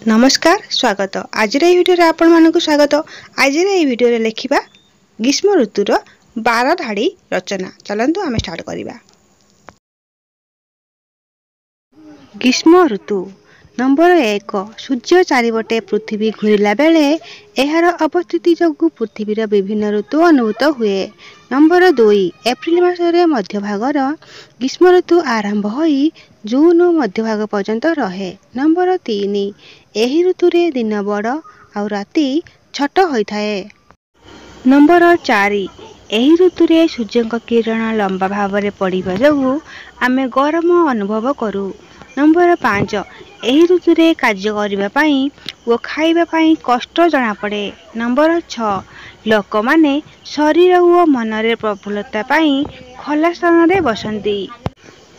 नमस्कार स्वागत आज भिडियो आपण मानक स्वागत आज भिडियो लिखा ग्रीष्म ऋतुर 12 धाड़ी रचना। चलतु आम स्टार्ट करवा। ग्रीष्म ऋतु नंबर 1 सूर्य चारिपटे पृथ्वी घूरला बेले यार अवस्थिति जगु पृथ्वीर विभिन्न ऋतु अनुभूत हुए। नंबर 2 एप्रिल मासरे मध्य भागर ग्रीष्म ऋतु आरंभ होई जून मध्य भाग पर्यंत रहे। नंबर 3 एही ऋतुरे दिन बड़ आउ राति छोट होइथाए। नंबर 4 एही ऋतुरे सूर्यक किरण लंबा भाव पड़िबा जोगु आमे गरम अनुभव करू। नंबर 5 एही ऋतुरे कार्य करिबा पई ओ खाइबा पई कष्ट जना पड़े। नंबर 6 लोक माने शरीर और मनरे प्रफुल्लता पई खला स्थान रे बसंती।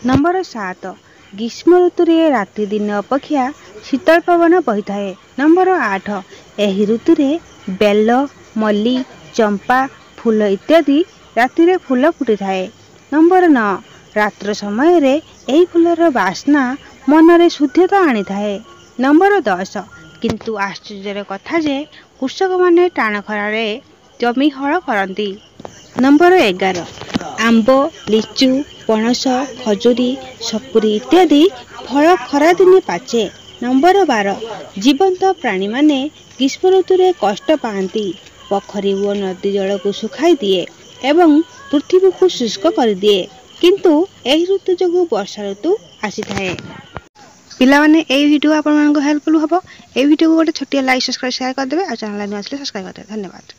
नंबर 7 ग्रीष्म ऋतुरे राति दिन अपेक्षा शीतल पवन बहिथाए। नंबर 8 एही ऋतुरे बेल मल्ली चंपा फूल इत्यादि राति रे फूल फुटी थाए। नंबर 9 रात्र समय रे एही फूलर बास्ना मनरे शुद्धता आनी थाए। नंबर 10 किंतु आश्चर्यर कथा जे कृषक माने टाण खरारे जमी हल करती। नंबर 11 आंब लिचु पणस खजुरी सपुरी इत्यादि फल खरा दिने पाचे। नंबर 12 जीवंत प्राणी माने ग्रीष्म ऋतुरे कष्ट पाती। पोखरी और नदी जल को सुखाई दिए एवं पृथ्वी को शुष्क कर दिए। किंतु एही ऋतु जगु वर्षा ऋतु आसी थाए। पिला माने एही वीडियो आपण मानको हेल्पफुल हबो। एही वीडियो को गोटे छोटिया लाइक सब्सक्राइब शेयर कर देबे आ चैनल नु आसले सब्सक्राइब कर देबे। धन्यवाद।